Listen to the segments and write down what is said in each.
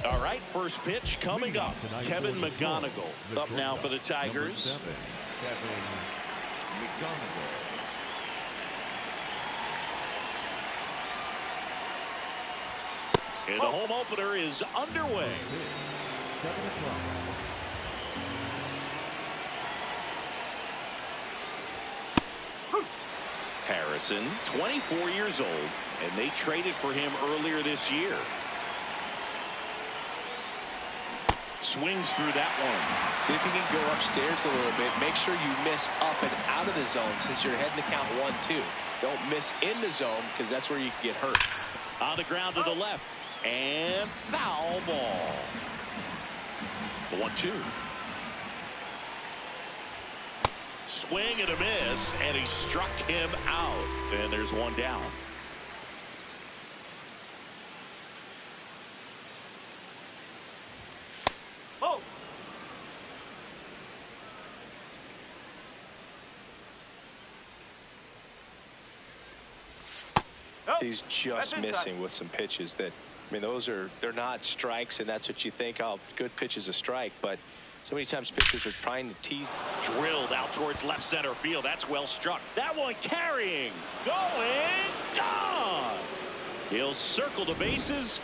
All right, first pitch coming up. Kevin McGonigal up now for the Tigers. Kevin McGonigal. And the home opener is underway. Harrison, 24 years old, and they traded for him earlier this year. Swings through that one. See if you can go upstairs a little bit. Make sure you miss up and out of the zone since you're heading to count 1-2. Don't miss in the zone because that's where you can get hurt. On the ground to the left. And foul ball. The 1-2. Swing and a miss, and he struck him out. And there's one down. He's just missing with some pitches that, I mean, they're not strikes, and that's what you think, oh, good pitch is a strike, but so many times pitchers are trying to tease. Drilled out towards left center field. That's well struck. That one carrying, going, gone. He'll circle the bases.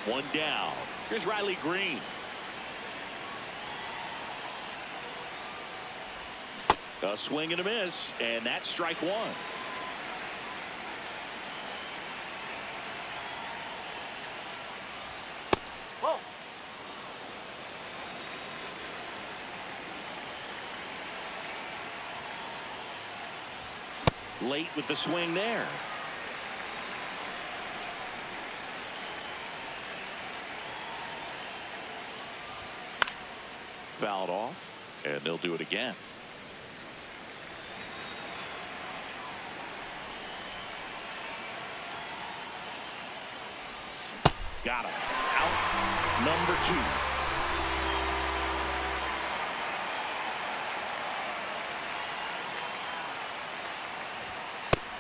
One down. Here's Riley Green. A swing and a miss, and that's strike one. Late with the swing there. Fouled off, and they'll do it again. Got him. Out number 2.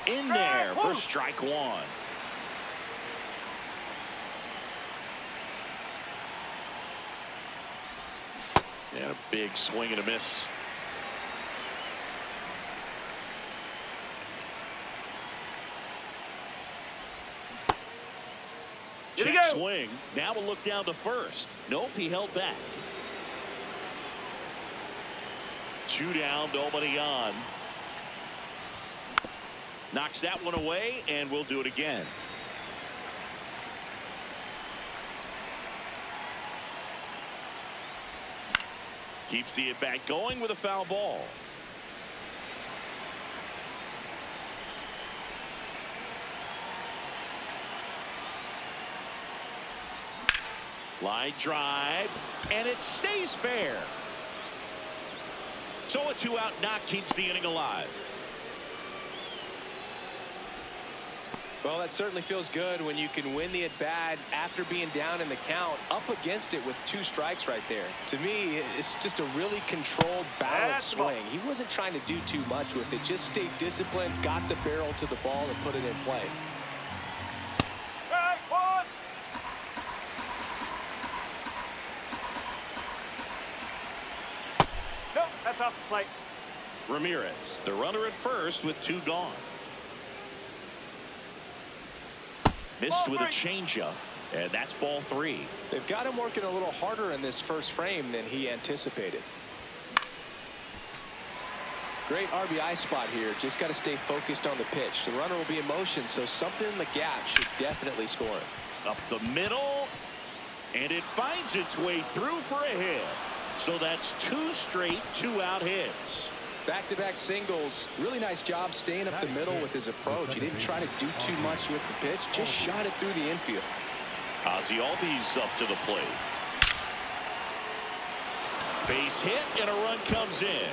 In there for strike one. And a big swing and a miss. Check swing. Now we'll look down to first. Nope, he held back. 2 down, nobody on. Knocks that one away, and we'll do it again. Keeps the at-bat going with a foul ball. Line drive, and it stays fair. So a 2-out knock keeps the inning alive. Well, that certainly feels good when you can win the at-bat after being down in the count, up against it with 2 strikes right there. To me, it's just a really controlled, balanced swing. He wasn't trying to do too much with it. Just stayed disciplined, got the barrel to the ball, and put it in play. Nope, that's off the plate. Ramirez, the runner at first with 2 gone. Missed with a changeup, and that's ball 3. They've got him working a little harder in this first frame than he anticipated. Great RBI spot here. Just got to stay focused on the pitch. The runner will be in motion, so something in the gap should definitely score him. Up the middle, and it finds its way through for a hit. So that's 2 straight 2-out hits. Back-to-back singles. Really nice job staying up the middle with his approach. He didn't try to do too much with the pitch, just shot it through the infield. Ozzie Albies up to the plate. Base hit, and a run comes in.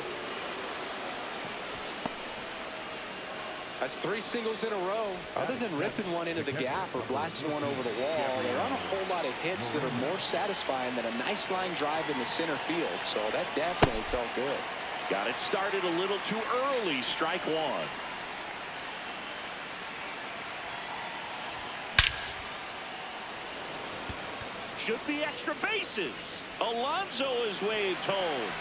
That's 3 singles in a row. Other than ripping one into the gap or blasting one over the wall, there aren't a whole lot of hits that are more satisfying than a nice line drive in the center field. So that definitely felt good. Got it started a little too early. Strike 1. Should be extra bases. Alonso is waved home.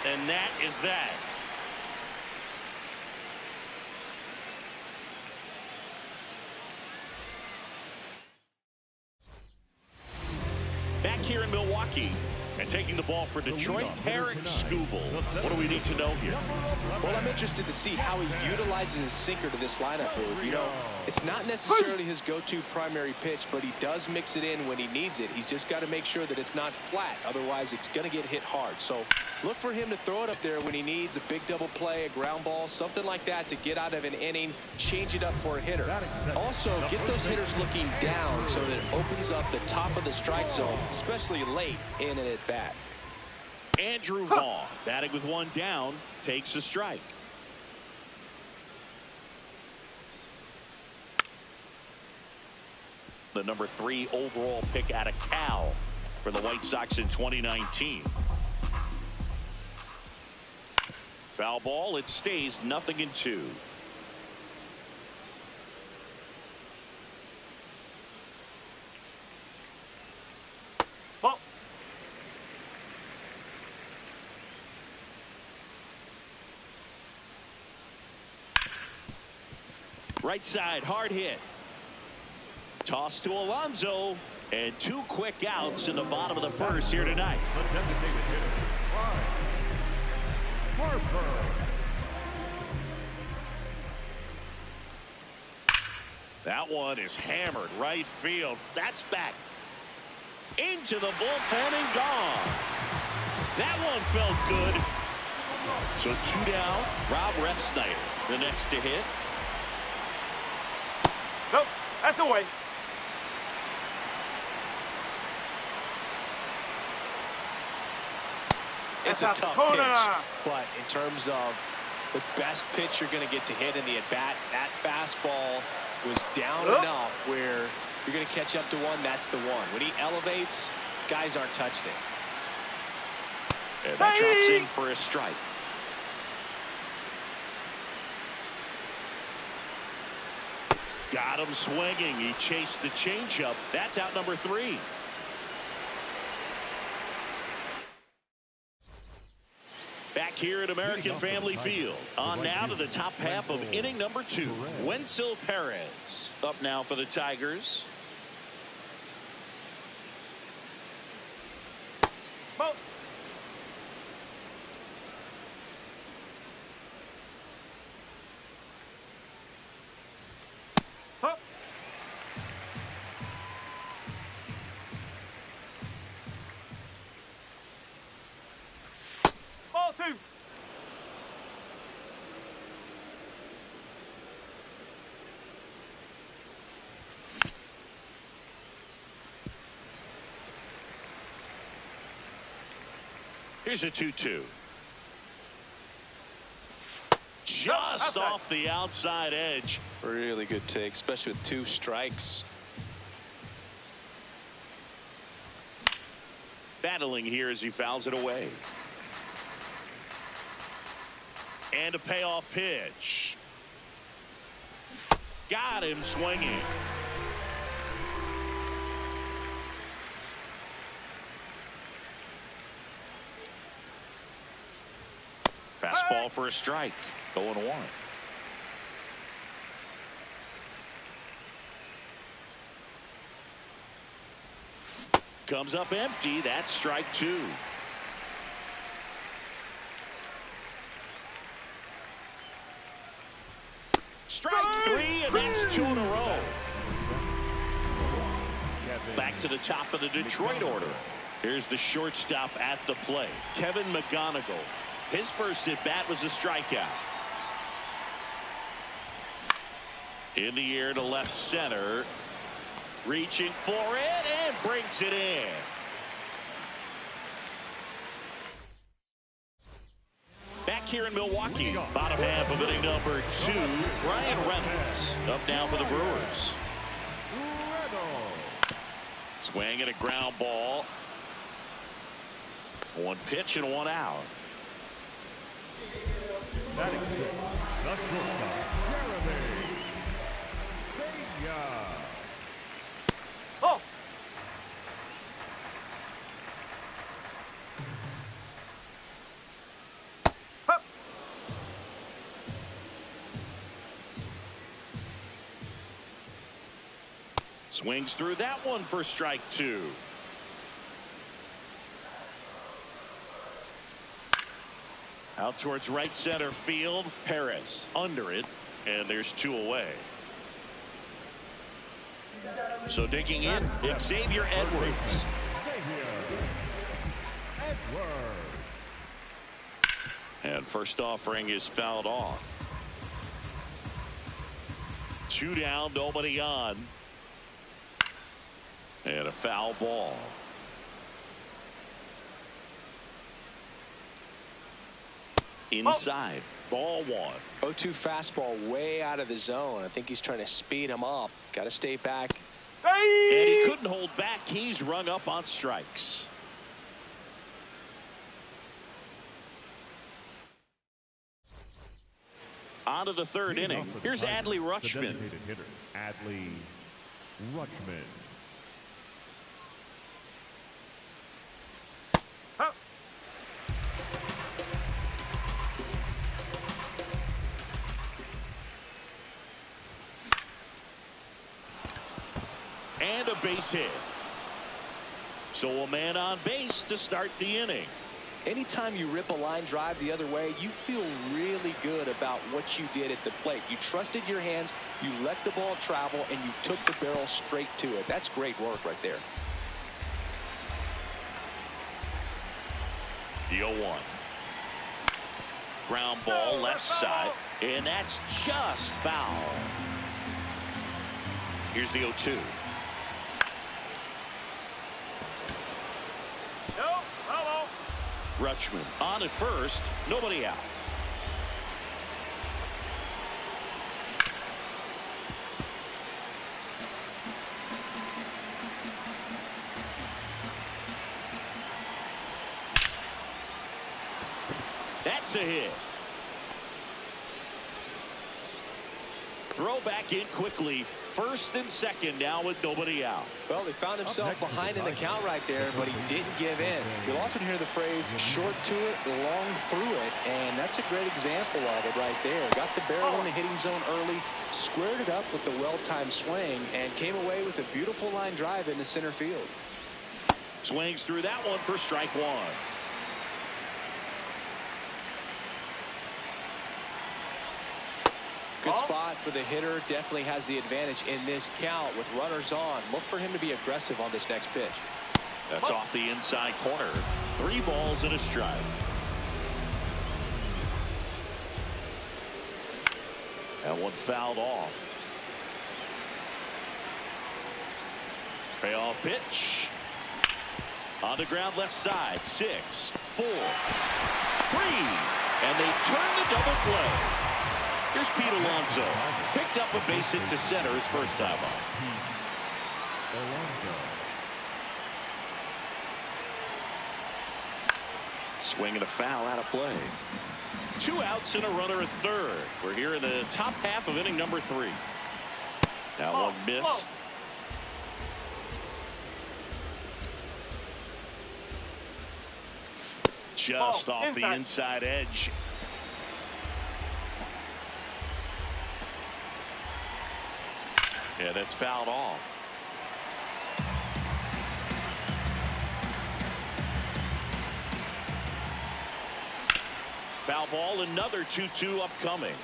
And that is that. Back here in Milwaukee. And taking the ball for Detroit, Eric Skubal. What do we need to know here? Well, I'm interested to see how he utilizes his sinker to this lineup, Booth. You know, it's not necessarily his go-to primary pitch, but he does mix it in when he needs it. He's just got to make sure that it's not flat. Otherwise, it's going to get hit hard. So look for him to throw it up there when he needs a big double play, a ground ball, something like that to get out of an inning, change it up for a hitter. Also, get those hitters looking down so that it opens up the top of the strike zone, especially late in an at-bat. Andrew Vaughn, batting with 1 down, takes a strike. The number 3 overall pick out of Cal for the White Sox in 2019. Foul ball, it stays 0-2. Right side, hard hit. Toss to Alonso, and 2 quick outs in the bottom of the first here tonight. That one is hammered right field. That's back into the bullpen and gone. That one felt good. So 2 down. Rob Refsnyder, the next to hit. Nope, that's away. It's a tough pitch, but in terms of the best pitch you're going to get to hit in the at-bat, that fastball was down enough where you're going to catch up to one. That's the one. When he elevates, guys aren't touching it. And that drops in for a strike. Got him swinging. He chased the changeup. That's out number 3. Back here at American Family Field. On now to the top half of inning number 2. Wenzel Perez up now for the Tigers. Ball. Ball 2. Here's a 2-2. just off the outside edge. Really good take, especially with 2 strikes. Battling here as he fouls it away. And a payoff pitch. Got him swinging. Fastball for a strike. 0-1. Comes up empty. That's strike 2. Strike 3, and that's 2 in a row. Back to the top of the Detroit order. Here's the shortstop at the plate, Kevin McGonigal. His first at bat was a strikeout. In the air to left center. Reaching for it and brings it in. Back here in Milwaukee, bottom half of inning number 2, Brian Reynolds up now for the Brewers. Swing and a ground ball. 1 pitch and 1 out. Oh! Swings through that one for strike 2. Out towards right center field. Perez under it, and there's 2 away. So digging in, Xavier Edwards. And first offering is fouled off. 2 down, nobody on. And a foul ball. Inside. Ball 1. 0-2 fastball way out of the zone. I think he's trying to speed him up. Got to stay back. And he couldn't hold back. He's rung up on strikes. On to the 3rd inning. Here's Adley Rutschman. Adley Rutschman. And a base hit. So a man on base to start the inning. Anytime you rip a line drive the other way, you feel really good about what you did at the plate. You trusted your hands, you let the ball travel, and you took the barrel straight to it. That's great work right there. The 0-1. Ground ball left side, and that's just foul. Here's the 0-2. Rutschman on at first, nobody out. That's a hit. Throw back in quickly. 1st and 2nd now with nobody out. Well, he found himself behind in the count right there, but he didn't give in. You'll often hear the phrase short to it, long through it, and that's a great example of it right there. Got the barrel in the hitting zone early, squared it up with the well-timed swing, and came away with a beautiful line drive into center field. Swings through that one for strike 1. Good spot for the hitter. Definitely has the advantage in this count with runners on. Look for him to be aggressive on this next pitch. That's off the inside corner. 3 balls and a strike. And one fouled off. Payoff pitch. On the ground left side. 6, 4, 3. And they turn the double play. Here's Pete Alonso. Picked up a base hit to center his first time up. Swing and a foul out of play. 2 outs and a runner at third. We're here in the top half of inning number 3. Now one missed. Just off the inside edge. Yeah, that's fouled off. Foul ball, another 2-2 upcoming.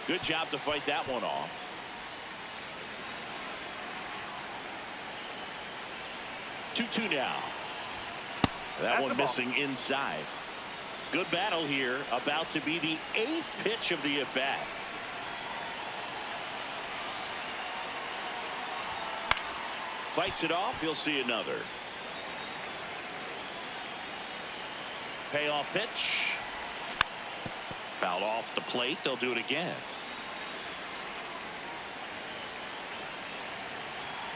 Good job to fight that one off. Two now. That one missing inside. Good battle here. About to be the 8th pitch of the at-bat. Fights it off. You'll see another. Payoff pitch. Fouled off the plate. They'll do it again.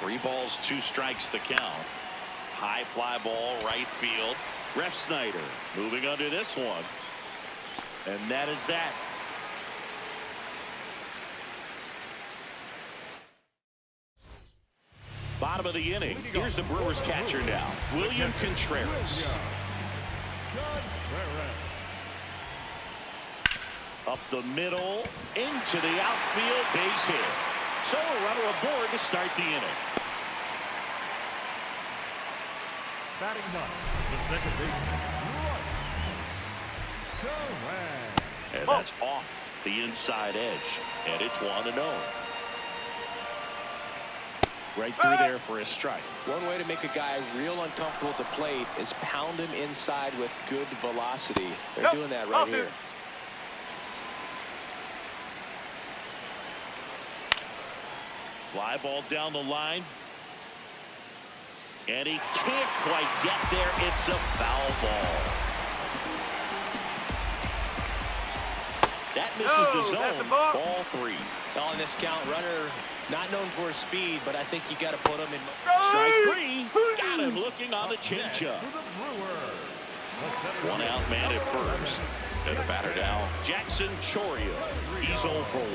3 balls, 2 strikes the count. High fly ball, right field. Ref Snyder moving under this one. And that is that. Bottom of the inning. Here's the Brewers catcher now, William Contreras. Up the middle, into the outfield, base hit. So a runner aboard to start the inning. Batting up, the second baseman, and that's off the inside edge, and it's 1-0. Right through there for a strike. One way to make a guy real uncomfortable at the plate is pound him inside with good velocity. They're doing that right here. Fly ball down the line. And he can't quite get there. It's a foul ball. That misses the zone. Ball 3. Well, in this count, runner not known for his speed, but I think you got to put him in. Strike 3. Got him looking on the changeup. 1 out, man at first. And the batter now, Jackson Chourio. He's 0 for 1.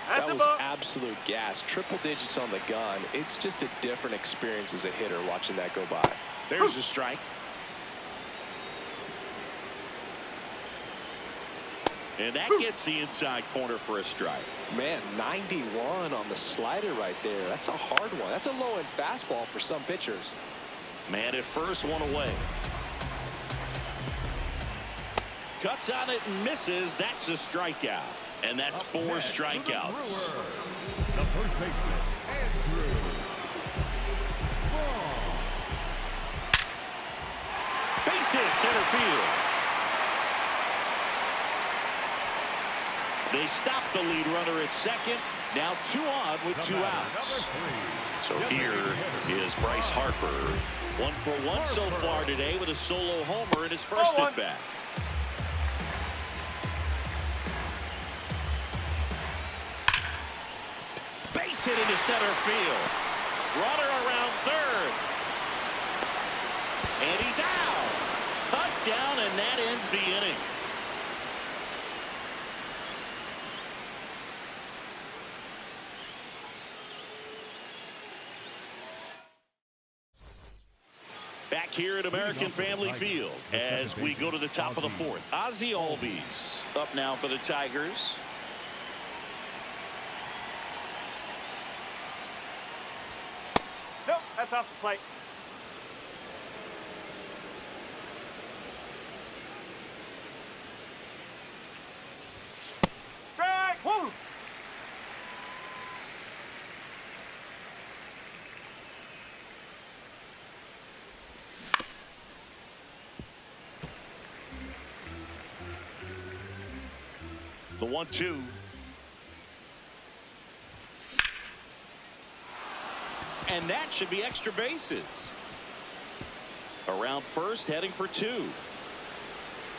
That was absolute gas. Triple digits on the gun. It's just a different experience as a hitter watching that go by. There's a strike. And that gets the inside corner for a strike. Man, 91 on the slider right there. That's a hard one. That's a low-end fastball for some pitchers. Man at first, 1 away. Cuts on it and misses. That's a strikeout. And that's 4 strikeouts. the first baseman, Andrew. Base hit, center field. They stop the lead runner at second. Now 2 on with 2 outs. So here is Bryce Harper. 1 for 1 so far today with a solo homer in his first at bat. Base hit into center field. Runner around third. And he's out. Cut down, and that ends the inning. Back here at American Family Field as we go to the top of the 4th. Ozzie Albies up now for the Tigers. Nope, that's off the plate. Strike! Whoa! The 1-2. And that should be extra bases. Around first, heading for 2.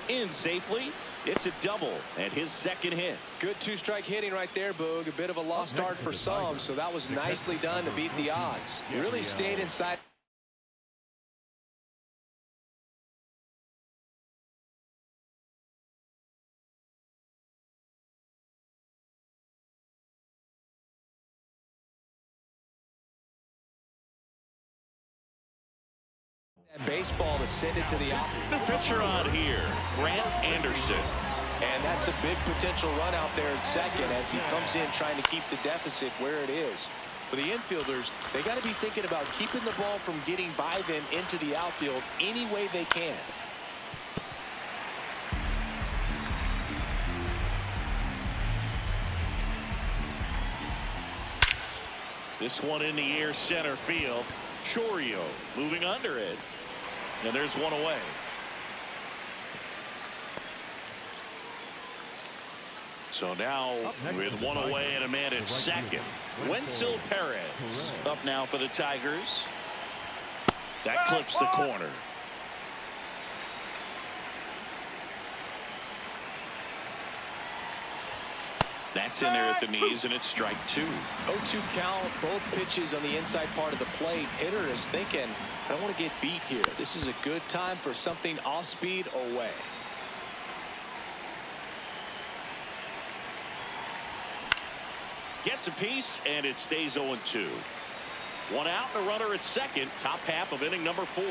In safely. It's a double and his second hit. Good two-strike hitting right there, Boog. A bit of a lost start for some, so that was nicely done to beat the odds. He really stayed inside. Baseball to send it to the opposite. The pitcher on here, Grant Anderson. And that's a big potential run out there at second as he comes in trying to keep the deficit where it is. For the infielders, they got to be thinking about keeping the ball from getting by them into the outfield any way they can. This one in the air, center field. Chorio moving under it. And there's one away. So now with one away and a man at second, Wenzel Perez up now for the Tigers. That clips the corner. That's in there at the knees, and it's strike 2. 0-2 count, both pitches on the inside part of the plate. Hitter is thinking, I don't want to get beat here. This is a good time for something off speed away. Gets a piece, and it stays 0-2. One out and a runner at second, top half of inning number 4.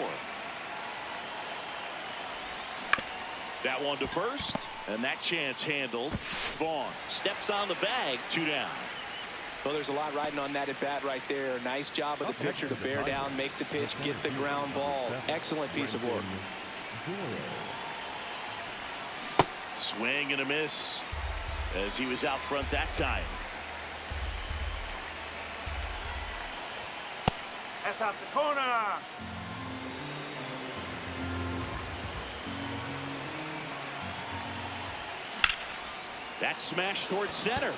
That one to first, and that chance handled. Vaughn steps on the bag, 2 down. Well, there's a lot riding on that at bat right there. Nice job of the pitcher to bear down, make the pitch, get the ground ball. Excellent piece of work. Swing and a miss as he was out front that time. That's out the corner. That smash towards center.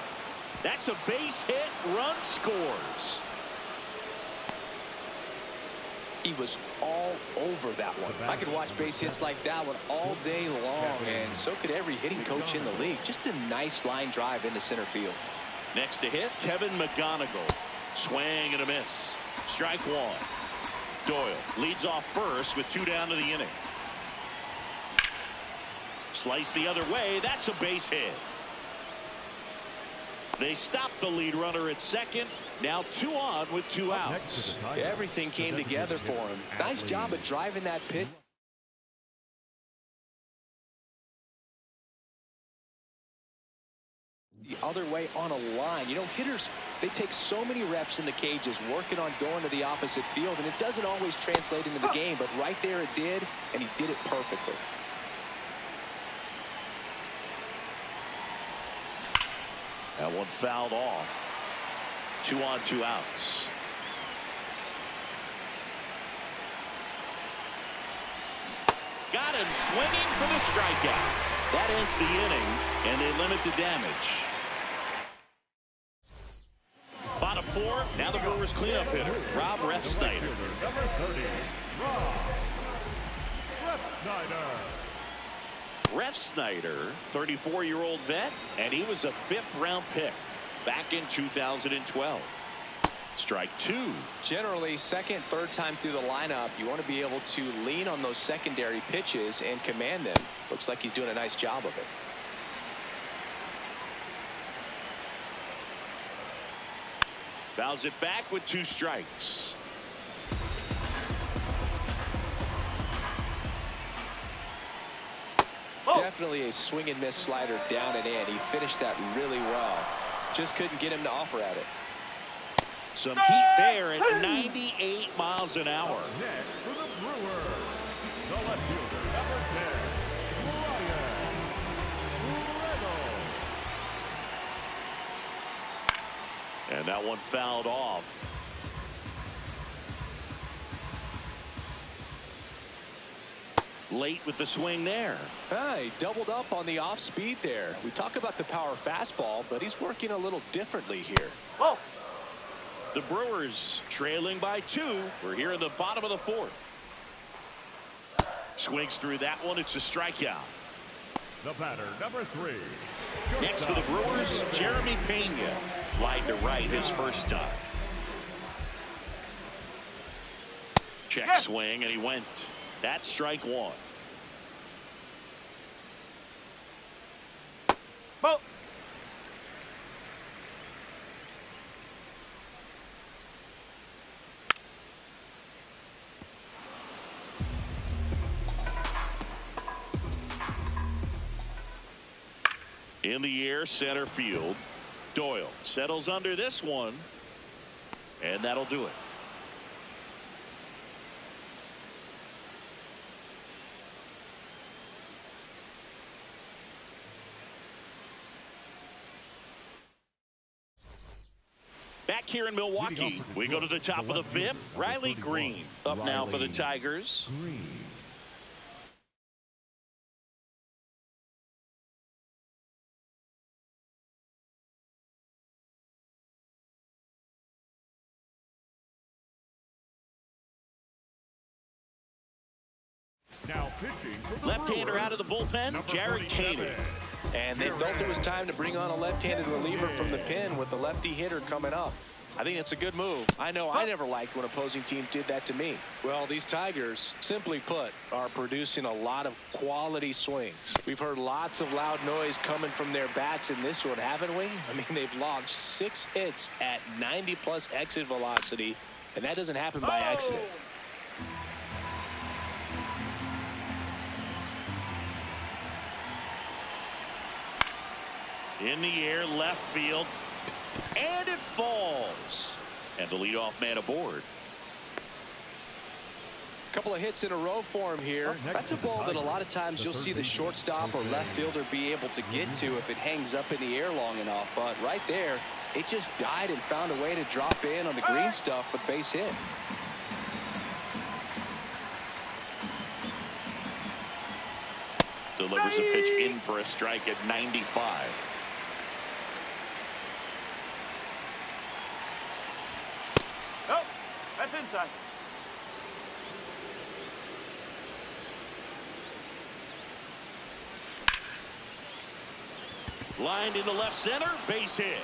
That's a base hit. Run scores. He was all over that one. I could watch base hits like that one all day long, and so could every hitting coach in the league. Just a nice line drive into center field. Next to hit, Kevin McGonigal. Swing and a miss. Strike 1. Doyle leads off first with 2 down to the inning. Slice the other way. That's a base hit. They stop the lead runner at second. Now 2 on with 2 outs. Everything came together for him. Nice job of driving that pitch. The other way on a line. You know, hitters, they take so many reps in the cages working on going to the opposite field, and it doesn't always translate into the game, but right there it did, and he did it perfectly. That one fouled off. 2 on, 2 outs. Got him swinging for the strikeout. That ends the inning, and they limit the damage. Bottom 4, now the Brewers cleanup hitter, Rob Refsnyder. Number 30, Rob Refsnyder. Refsnyder, 34-year-old vet, and he was a 5th-round pick back in 2012. Strike 2. Generally, second, third time through the lineup, you want to be able to lean on those secondary pitches and command them. Looks like he's doing a nice job of it. Fouls it back with 2 strikes. Definitely a swing and miss slider down and in. He finished that really well. Just couldn't get him to offer at it. Some heat there at 98 miles an hour. Next for the Brewers, the left fielder, number 10, And that one fouled off. Late with the swing there. He doubled up on the off speed there. We talk about the power fastball, but he's working a little differently here. Whoa. The Brewers trailing by 2. We're here in the bottom of the 4th. Swings through that one. It's a strikeout. The batter, number 3. Next for the Brewers, Jeremy Pena. Flied to right his first time. Check swing, and he went. That's strike 1. Ball. In the air, center field. Doyle settles under this one, and that'll do it. Back here in Milwaukee, we go to the top of the 5th. Riley Green up now for the Tigers. Now pitching for the Left-hander out of the bullpen, Jared Koenig. And they felt it was time to bring on a left-handed reliever from the pen with the lefty hitter coming up. I think it's a good move. I know I never liked when opposing teams did that to me. Well, these Tigers, simply put, are producing a lot of quality swings. We've heard lots of loud noise coming from their bats in this one, haven't we? I mean, they've logged 6 hits at 90+ exit velocity, and that doesn't happen by accident. In the air, left field, and it falls. And the leadoff man aboard. Couple of hits in a row for him here. That's a ball that a lot of times you'll see the shortstop or left fielder be able to get to if it hangs up in the air long enough. But right there, it just died and found a way to drop in on the green stuff with base hit. Delivers a pitch in for a strike at 95. Oh, that's inside. Lined into left center, base hit.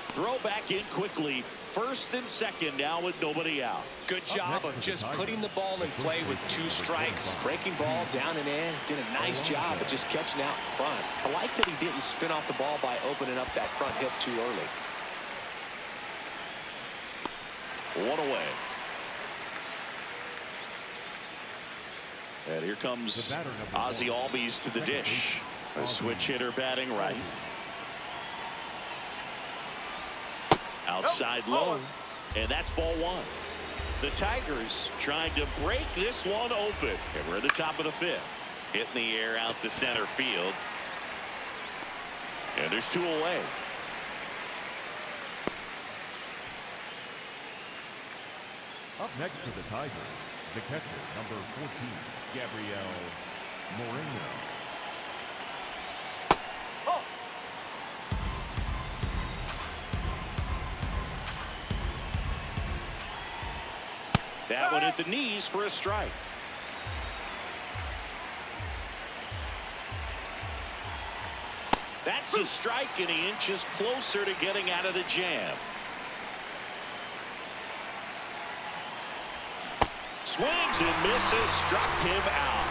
Throw back in quickly. First and second now with nobody out. Good job of just putting the ball in play with 2 strikes. Breaking ball down and in. Did a nice job of just catching out in front. I like that he didn't spin off the ball by opening up that front hip too early. 1 away. And here comes Ozzie Albies to the dish. A switch hitter batting right. Outside low. And that's ball 1. The Tigers trying to break this one open. And we're at the top of the 5th. Hit in the air out to center field. And there's 2 away. Up next for the Tigers, the catcher, number 14, Gabriel Moreno. That one at the knees for a strike. That's a strike, and he inches closer to getting out of the jam. Swings and misses, struck him out.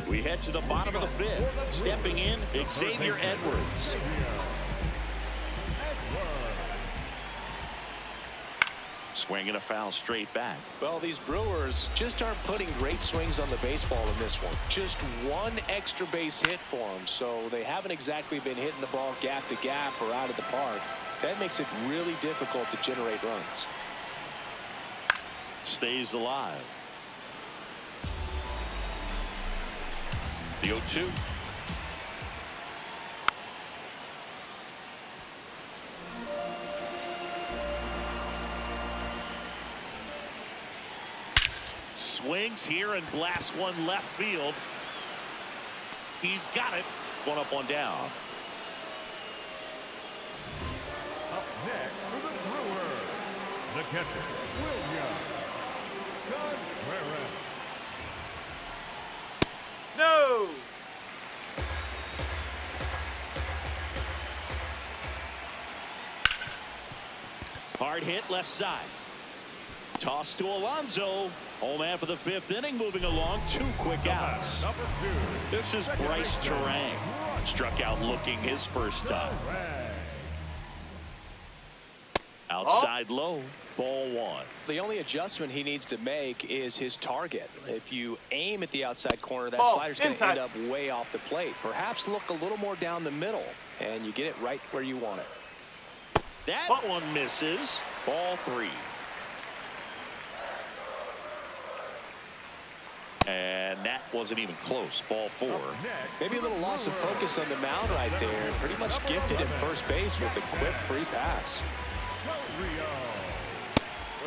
We head to the bottom of the 5th. Stepping in, Xavier Edwards. Swinging a foul straight back. Well, these Brewers just aren't putting great swings on the baseball in this one. Just 1 extra base hit for them, so they haven't exactly been hitting the ball gap to gap or out of the park. That makes it really difficult to generate runs. Stays alive. The 0-2. Swings here and blasts one left field. He's got it. 1 up, 1 down. Up next. catcher, William Contreras. No. Hard hit left side. Toss to Alonso. Home man for the 5th inning, moving along. 2 quick outs. Number 2. This is Bryce Terang. Struck out looking his first time. Outside low. Ball 1. The only adjustment he needs to make is his target. If you aim at the outside corner, that Ball slider's going to inside. end up way off the plate. Perhaps look a little more down the middle, and you get it right where you want it. That one misses. Ball 3. And that wasn't even close. Ball 4. Maybe a little loss of focus on the mound right there. Pretty much gifted at first base with a quick free pass.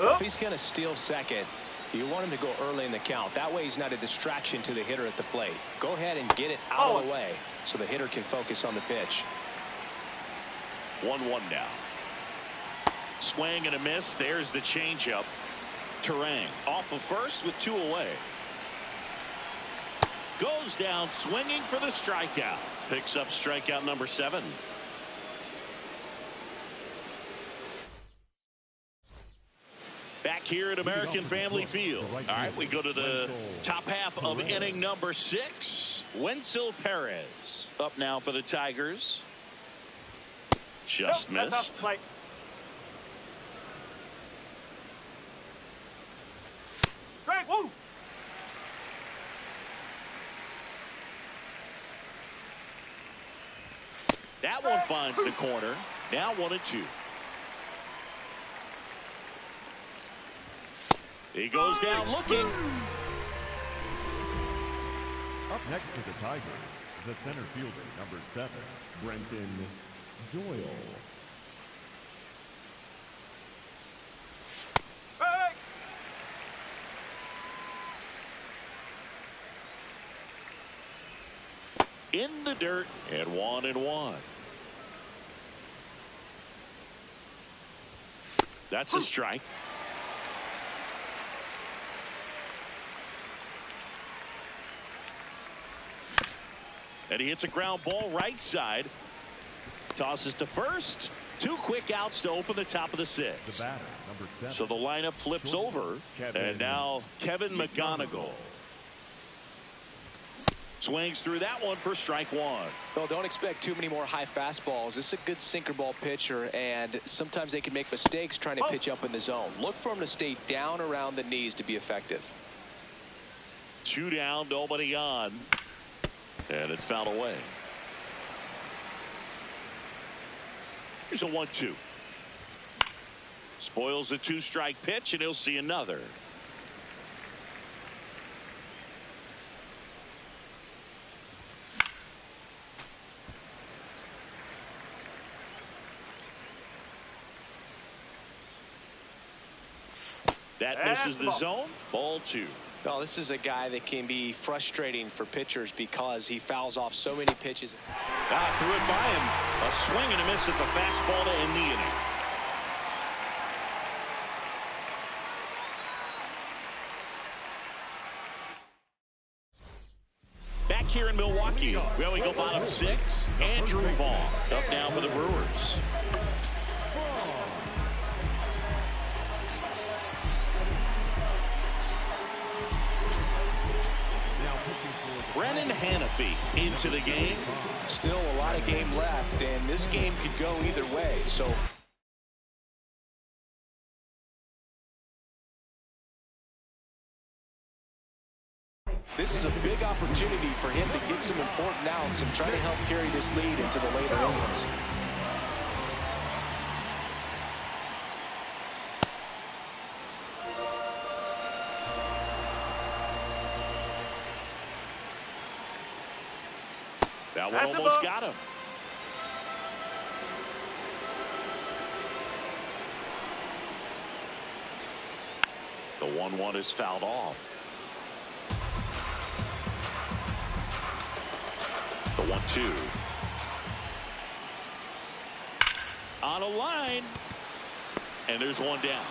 If he's going to steal second, you want him to go early in the count. That way he's not a distraction to the hitter at the plate. Go ahead and get it out of the way so the hitter can focus on the pitch. 1-1 now. Swing and a miss. There's the changeup. Terang off of first with 2 away. Goes down swinging for the strikeout. Picks up strikeout number 7. Back here at American Family Field. All right, we go to the top half of inning number 6. Wenzel Perez up now for the Tigers. Just missed. Strike. Woo. That one finds the corner. Now 1-2. He goes down looking. Up next to the Tigers, the center fielder, number 7, Brenton Doyle. Hey. In the dirt at 1-1. That's a strike. And he hits a ground ball right side. Tosses to first. 2 quick outs to open the top of the 6th. The batter, number 7. So the lineup flips over. And now Kevin McGonigal swings through that one for strike 1. Well, don't expect too many more high fastballs. This is a good sinker ball pitcher, and sometimes they can make mistakes trying to pitch up in the zone. Look for him to stay down around the knees to be effective. 2 down, nobody on. And it's fouled away. Here's a 1-2. Spoils a 2-strike pitch, and he'll see another. That misses the zone. Ball 2. Well, this is a guy that can be frustrating for pitchers because he fouls off so many pitches. Threw it by him. A swing and a miss at the fastball to end the inning. Back here in Milwaukee, well, we go bottom 6. Andrew Vaughn up now for the Brewers. Brennan Hannafy into the game. Still a lot of game left, and this game could go either way. So this is a big opportunity for him to get some important outs and try to help carry this lead into the later innings. That one almost got him. The 1-1 is fouled off. The 1-2. On a line. And there's one down.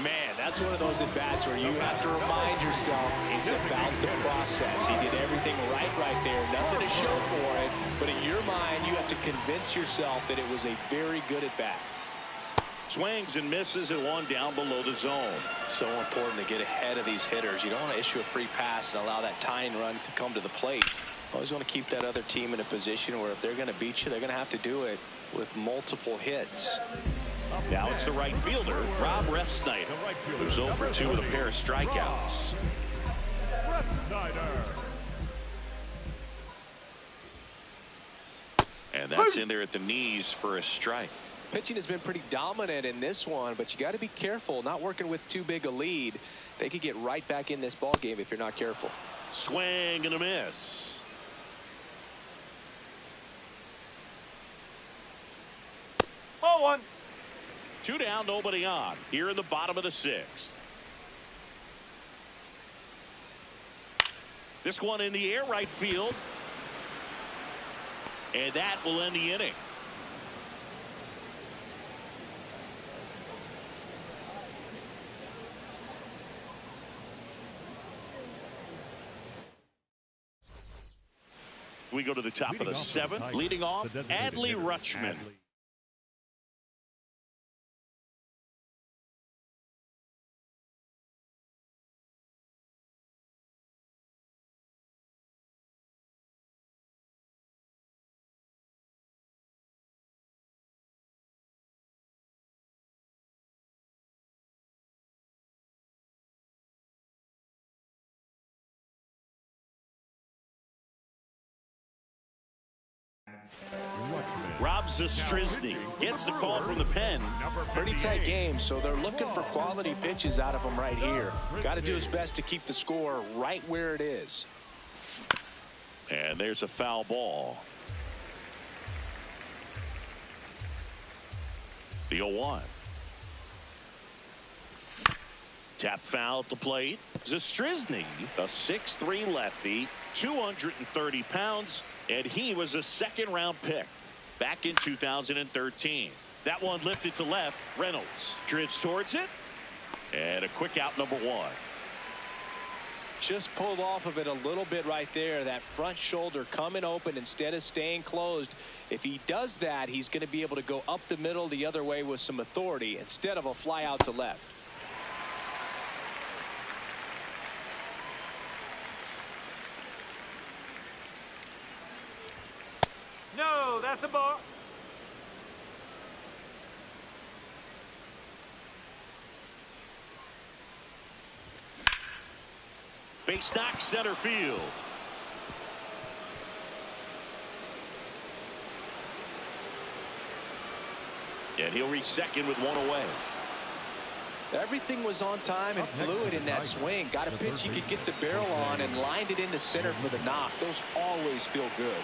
Man, that's one of those at-bats where you have to remind yourself it's about the process. He did everything right there. Nothing to show for it. But in your mind, you have to convince yourself that it was a very good at-bat. Swings and misses and one down below the zone. So important to get ahead of these hitters. You don't want to issue a free pass and allow that tying run to come to the plate. Always want to keep that other team in a position where if they're going to beat you, they're going to have to do it with multiple hits. Now it's the right fielder, Rob Refsnyder, who's 0 for 2 with a pair of strikeouts. And that's in there at the knees for a strike. Pitching has been pretty dominant in this one, but you got to be careful. Not working with too big a lead. They could get right back in this ball game if you're not careful. Swing and a miss. Ball one. 2 down, nobody on. Here in the bottom of the 6th. This one in the air right field. And that will end the inning. We go to the top of the 7th. Leading off, Adley Rutschman. Rob Zastryzny gets the call from the pen. Pretty tight game, so they're looking for quality pitches out of him right here. Got to do his best to keep the score right where it is. And there's a foul ball. The 0-1. Tap foul at the plate. Zastryzny, a 6'3" lefty, 230 pounds, and he was a second-round pick back in 2013. That one lifted to left. Reynolds drifts towards it. And a quick out, number 1. Just pulled off of it a little bit right there. That front shoulder coming open instead of staying closed. If he does that, he's going to be able to go up the middle the other way with some authority instead of a fly out to left. No, that's a ball. Base knock, center field. And he'll reach second with 1 away. Everything was on time and fluid in that swing. Got a pitch he could get the barrel on and lined it into center for the knock. Those always feel good.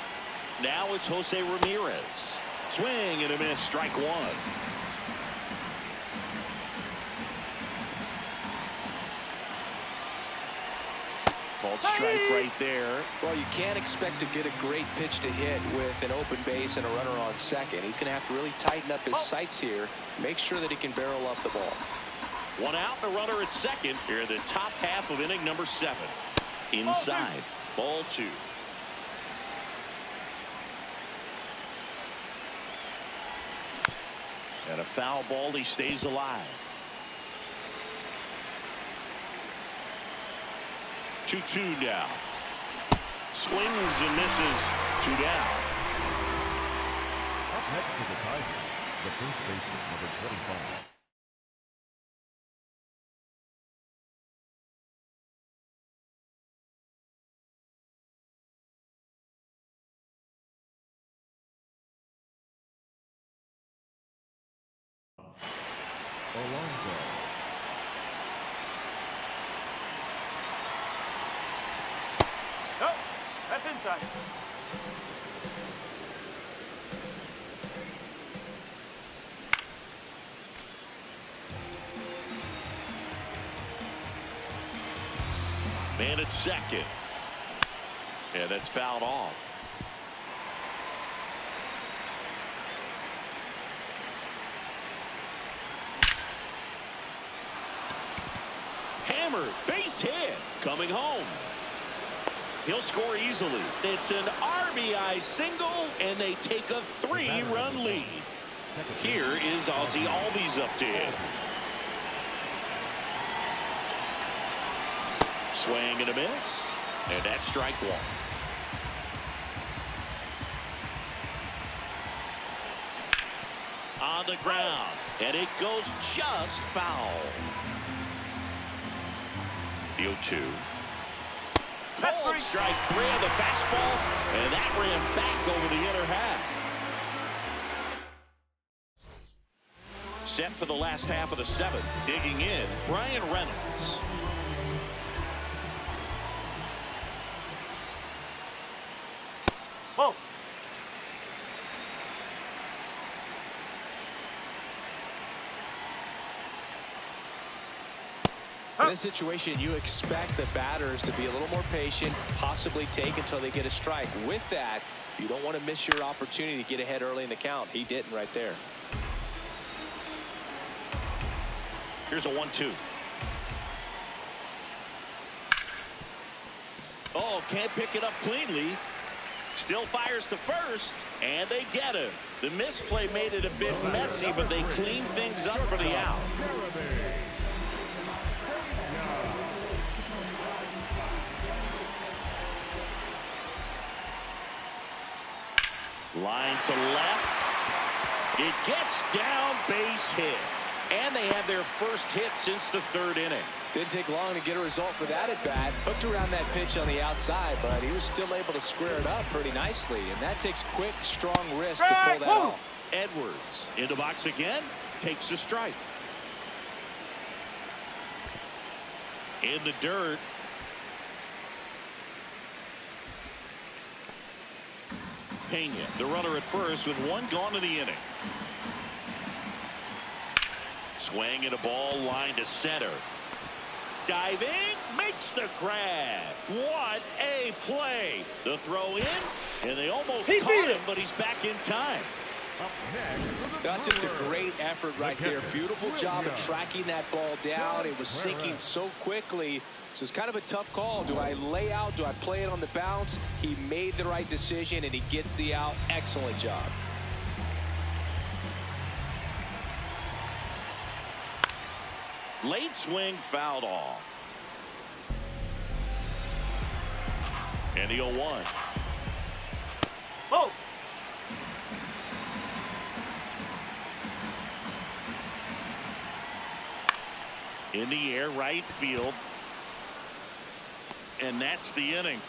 Now it's Jose Ramirez. Swing and a miss, strike 1. Called strike right there. Well, you can't expect to get a great pitch to hit with an open base and a runner on second. He's going to have to really tighten up his sights here. Make sure that he can barrel up the ball. 1 out and a runner at second here in the top half of inning number 7. Inside. Ball 2. And a foul ball. He stays alive. 2-2 now. Swings and misses. 2 down. Up next to the Tigers, the first baseman, number 25. Alonso. No, that's inside. Man at second. And that's fouled off. Hammered, base hit, coming home. He'll score easily. It's an RBI single, and they take a 3-run lead. Here is Ozzie Albies up to hit. Swing and a miss, and that's strike one. On the ground, and it goes just foul. The 0-2. Pulled strike three of the fastball, and that ran back over the inner half. Set for the last half of the seventh. Digging in, Brian Reynolds. Whoa. In this situation, you expect the batters to be a little more patient, possibly take until they get a strike. With that, you don't want to miss your opportunity to get ahead early in the count. He didn't right there. Here's a 1-2. Oh, can't pick it up cleanly. Still fires to first, and they get him. The misplay made it a bit messy, but they cleaned things up for the out. Line to left. It gets down, base hit. And they have their first hit since the third inning. Didn't take long to get a result for that at bat. Hooked around that pitch on the outside, but he was still able to square it up pretty nicely. And that takes quick, strong wrist to pull that off. Edwards in the box again. Takes a strike. In the dirt. Pena, the runner at first with one gone in the inning. Swing and a ball line to center. Diving, makes the grab. What a play. The throw in, and they almost caught him, but he's back in time. That's just a great effort right there. Beautiful job of tracking that ball down. It was sinking so quickly. So it's kind of a tough call. Do I lay out? Do I play it on the bounce? He made the right decision, and he gets the out. Excellent job. Late swing fouled off. And the 0-1. Oh. In the air, right field. And that's the inning.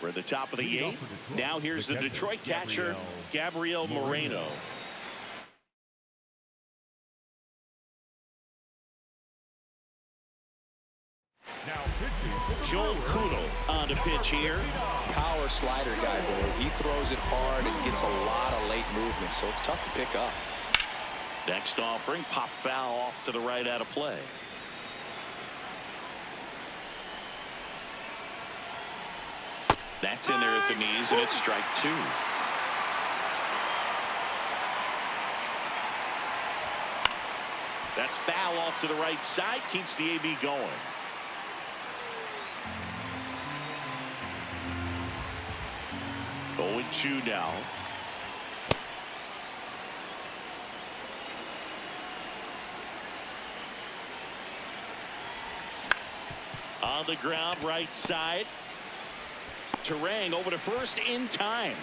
We're at the top of the eighth. Now here's the Detroit catcher, Gabriel Moreno. Joel Kuno on the pitch here. Power slider guy, boy. He throws it hard and gets a lot of late movement, so it's tough to pick up. Next offering, pop foul off to the right out of play. That's in there at the knees, and it's strike two. That's foul off to the right side, keeps the AB going. Oh, and 2 now. On the ground, right side. Terang over to first in time.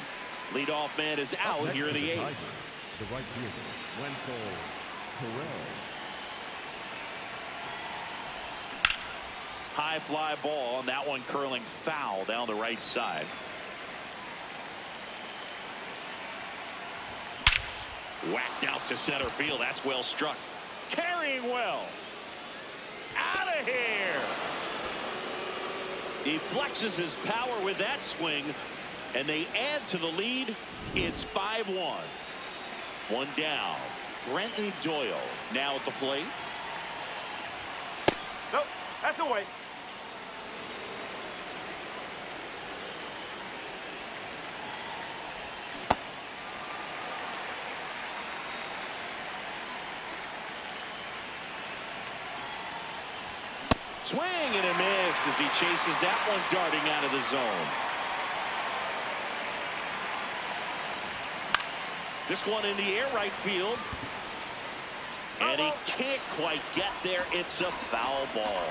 Leadoff man is out here in the eighth. The right fielder, Wendell Terrell. High fly ball, and that one curling foul down the right side. Whacked out to center field. That's well struck. Carrying well. Out of here. He flexes his power with that swing, and they add to the lead. It's 5-1. One down. Brenton Doyle now at the plate. Nope, that's away. Swing and a miss as he chases that one darting out of the zone. This one in the air right field. And he can't quite get there. It's a foul ball.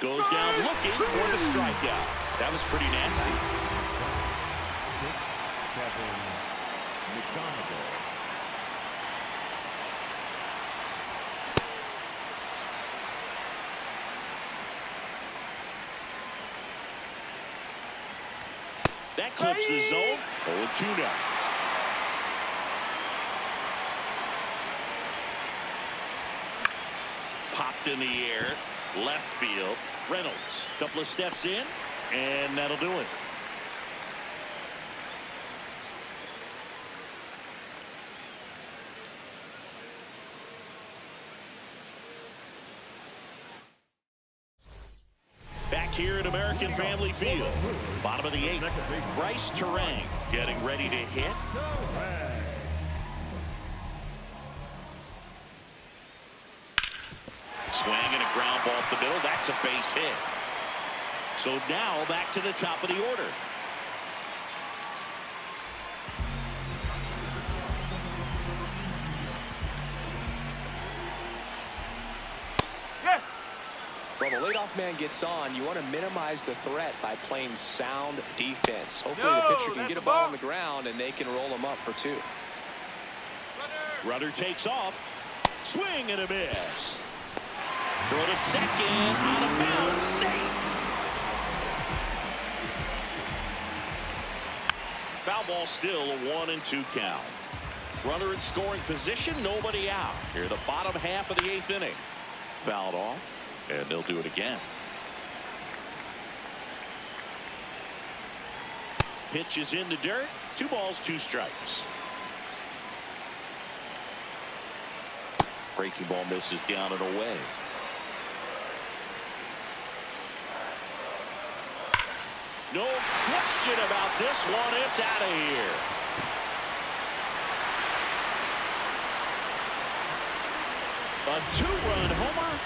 Goes down looking for the strikeout. That was pretty nasty. That clips the zone. 0-2 now. Popped in the air. Left field. Reynolds. Couple of steps in. And that'll do it. Back here at American Family Field. Bottom of the 8th. Bryce Terang getting ready to hit. Swing and a ground ball up the middle. That's a base hit. So now back to the top of the order. Well, the leadoff man gets on. You want to minimize the threat by playing sound defense. Hopefully the pitcher can get a ball on the ground and they can roll him up for 2. Runner takes off. Swing and a miss. Throw to second. Out of bounds. Safe. Foul ball still a 1-2 count. Runner in scoring position. Nobody out. Here the bottom half of the 8th inning. Fouled off. And they'll do it again. Pitch is in the dirt. 2 balls, 2 strikes. Breaking ball misses down and away. No question about this one. It's out of here. A 2-run homer.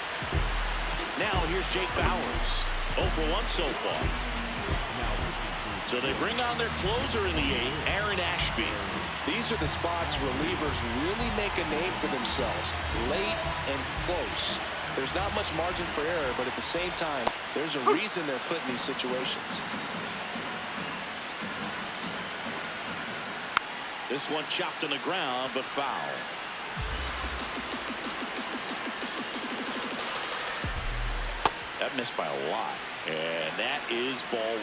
Now here's Jake Bauers. 0 for 1 so far. So they bring on their closer in the 8th, Aaron Ashby. These are the spots relievers really make a name for themselves. Late and close. There's not much margin for error, but at the same time, there's a reason they're put in these situations. This one chopped on the ground, but foul. That missed by a lot, and that is ball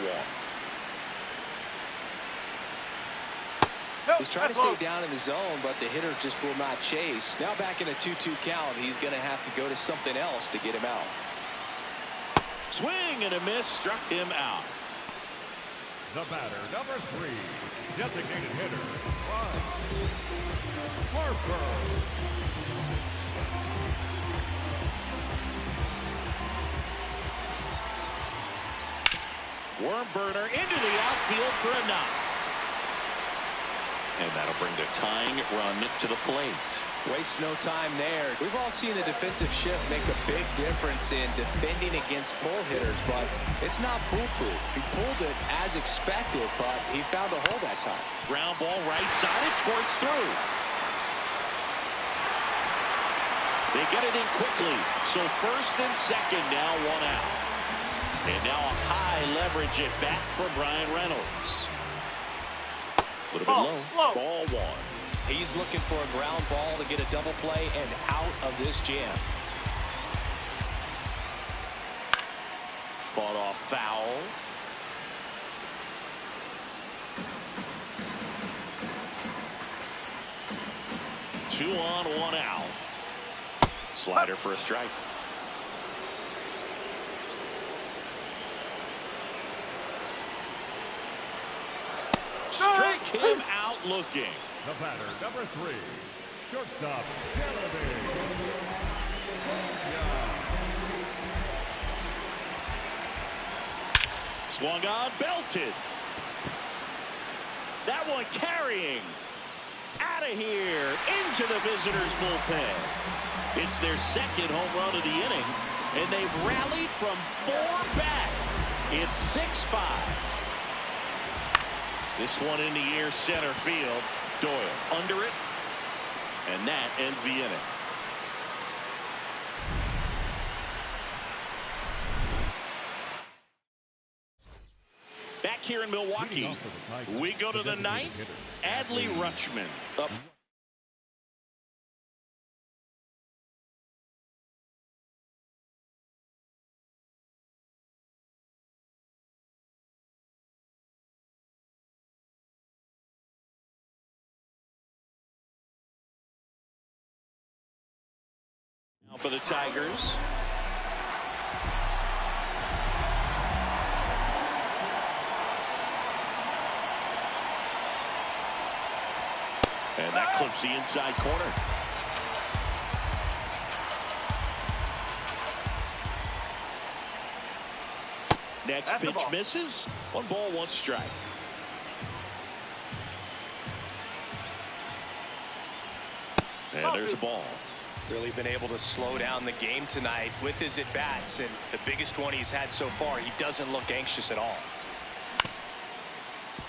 1. He's trying to stay down in the zone, but the hitter just will not chase. Now back in a 2-2 count, he's going to have to go to something else to get him out. Swing and a miss, struck him out. The batter, number 3, designated hitter, Harper. Worm burner into the outfield for a knock. And that'll bring the tying run to the plate. Waste no time there. We've all seen the defensive shift make a big difference in defending against pull hitters, but it's not foolproof. He pulled it as expected, but he found a hole that time. Ground ball right side. It squirts through. They get it in quickly. So first and second now, 1 out. And now a high leverage at bat for Brian Reynolds. A little bit low. Ball 1. He's looking for a ground ball to get a double play and out of this jam. Fought off foul. Two on, 1 out. Slider for a strike. Struck him out looking. The batter, number 3, shortstop, Kennedy. Swung on, belted. That one carrying. Out of here. In into the visitors' bullpen. It's their second home run of the inning, and they've rallied from 4 back. It's 6-5. This one in the air, center field. Doyle under it, and that ends the inning. Back here in Milwaukee, we go to the 9th. Adley Rutschman up. For the Tigers. And that clips the inside corner. Next pitch misses. 1 ball, 1 strike. And there's a ball. Really been able to slow down the game tonight with his at-bats, and the biggest one he's had so far, he doesn't look anxious at all.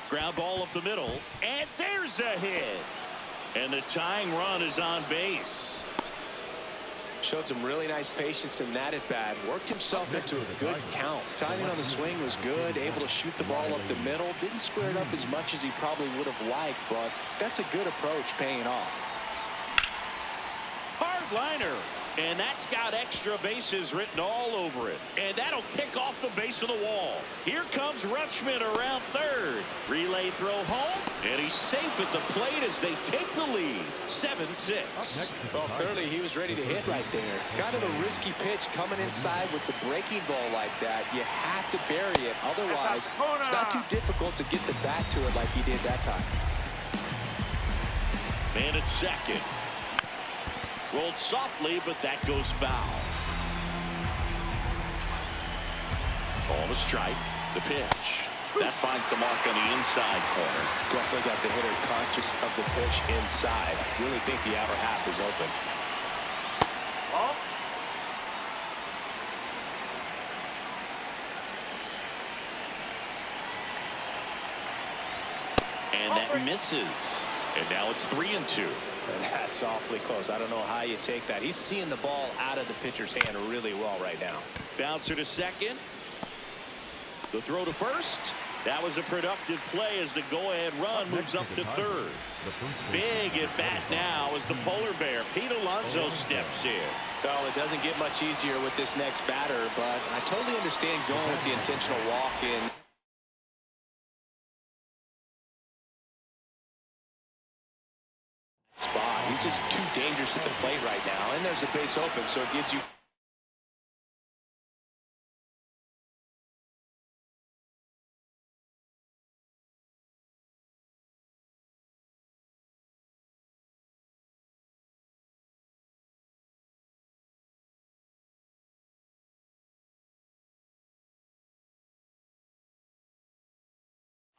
Ground ball up the middle, and there's a hit. And the tying run is on base. Showed some really nice patience in that at-bat. Worked himself into a good count. Timing on the swing was good. Able to shoot the ball up the middle. Didn't square it up as much as he probably would have liked, but that's a good approach, paying off. Hard liner, and that's got extra bases written all over it, and that'll kick off the base of the wall. Here comes Rutschman around third. Relay throw home, and he's safe at the plate as they take the lead. 7-6. Well, clearly he was ready to hit right there. Kind of a risky pitch coming inside with the breaking ball like that. You have to bury it, otherwise it's not too difficult to get the bat to it like he did that time. Man at second. Rolled softly, but that goes foul. Ball to strike. The pitch. That finds the mark on the inside corner. Definitely got the hitter conscious of the pitch inside. Really think the outer half is open. Ball. And that misses. And now it's 3-2. And that's awfully close. I don't know how you take that. He's seeing the ball out of the pitcher's hand really well right now. Bouncer to second. The throw to first. That was a productive play as the go-ahead run moves up to third. Big at bat now as the polar bear, Pete Alonso, steps in. Well, it doesn't get much easier with this next batter, but I totally understand going with the intentional walk in. Spot. He's just too dangerous at the plate right now, and there's a base open, so it gives you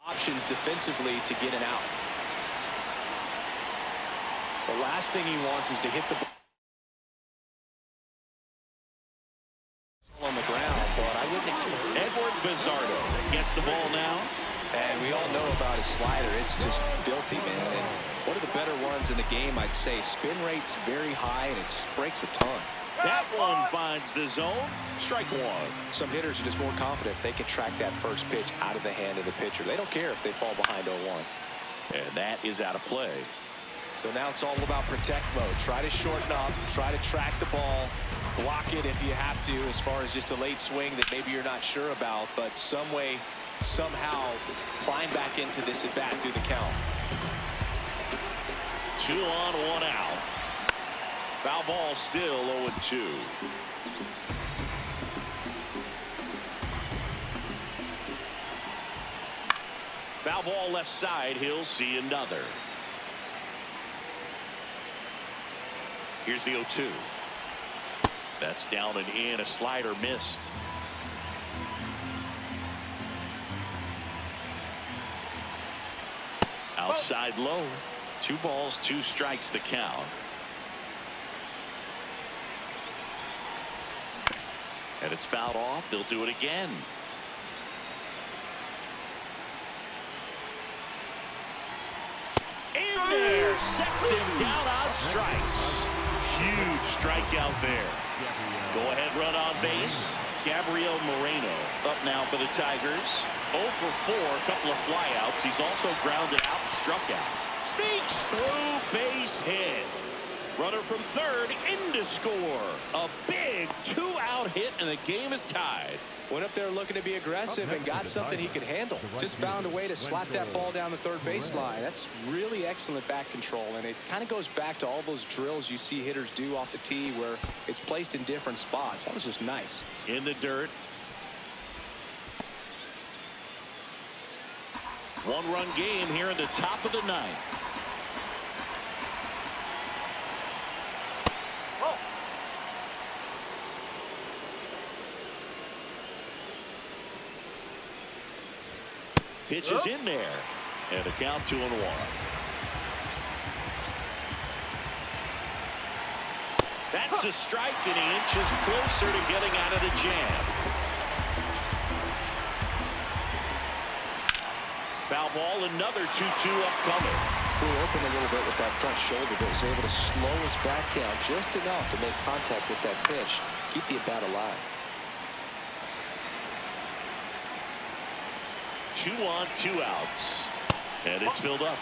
options defensively to get an out. The last thing he wants is to hit the ball on the ground, but I wouldn't expect. Edward Bizardo gets the ball now. And we all know about his slider. It's just filthy, man. And one of the better ones in the game, I'd say. Spin rate's very high, and it just breaks a ton. That one finds the zone. Strike one. Some hitters are just more confident if they can track that first pitch out of the hand of the pitcher. They don't care if they fall behind 0-1. And that is out of play. So now it's all about protect mode. Try to shorten up, try to track the ball, block it if you have to, as far as just a late swing that maybe you're not sure about, but some way, somehow climb back into this at bat through the count. 2 on, 1 out. Foul ball, still 0-2. Foul ball left side. He'll see another. Here's the 0-2. That's down and in. A slider missed. Outside low. 2 balls, 2 strikes the count. And it's fouled off. They'll do it again. In there, sets him down on strikes. Huge strikeout there. Go ahead run on base. Gabriel Moreno up now for the Tigers. 0 for 4, a couple of flyouts. He's also grounded out and struck out. Sneaks through, base hit. Runner from third in to score. A big 2-out hit, and the game is tied. Went up there looking to be aggressive and got something he could handle. Just found a way to slap that ball down the third baseline. That's really excellent bat control, and it kind of goes back to all those drills you see hitters do off the tee where it's placed in different spots. That was just nice. In the dirt. 1-run game here in the top of the 9th. Pitch is in there, and the count 2-1. That's a strike, and he inches closer to getting out of the jam. Foul ball, another 2-2 upcoming. Flew open a little bit with that front shoulder, but was able to slow his back down just enough to make contact with that pitch, keep the at-bat alive. 2 on, 2 outs. And it's filled up.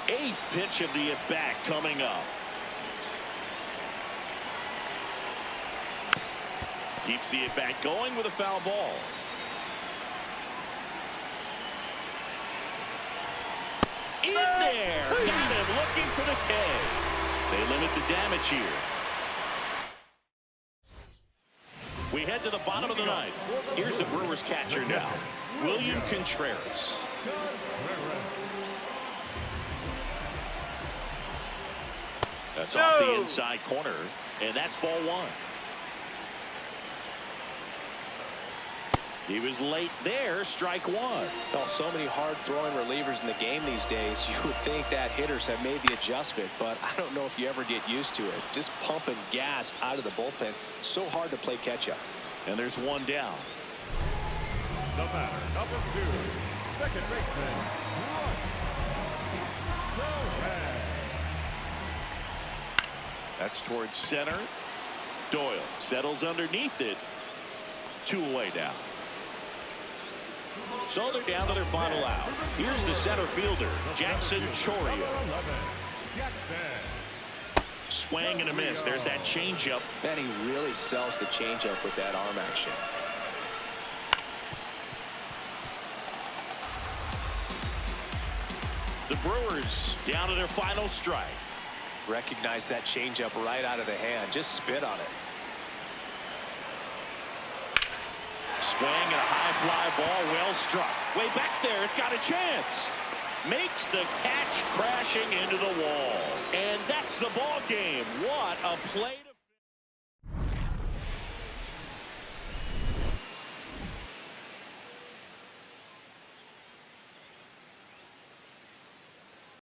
8th pitch of the at-bat coming up. Keeps the at-bat going with a foul ball. In there. Got him looking for the K. They limit the damage here. We head to the bottom of the 9th. Here's the Brewers catcher now, William Contreras. That's off the inside corner, and that's ball 1. He was late there, strike 1. Well, so many hard-throwing relievers in the game these days, you would think that hitters have made the adjustment, but I don't know if you ever get used to it. Just pumping gas out of the bullpen, so hard to play catch-up. And there's 1 down. The batter, number 2, second baseman, That's towards center. Doyle settles underneath it. 2 away now. So they're down to their final out. Here's the center fielder, Jackson Chourio. Swing and a miss. There's that changeup. Man, he really sells the changeup with that arm action. The Brewers down to their final strike. Recognize that changeup right out of the hand. Just spit on it. Swing and a high fly ball, well struck. Way back there, it's got a chance. Makes the catch, crashing into the wall. And that's the ball game. What a play.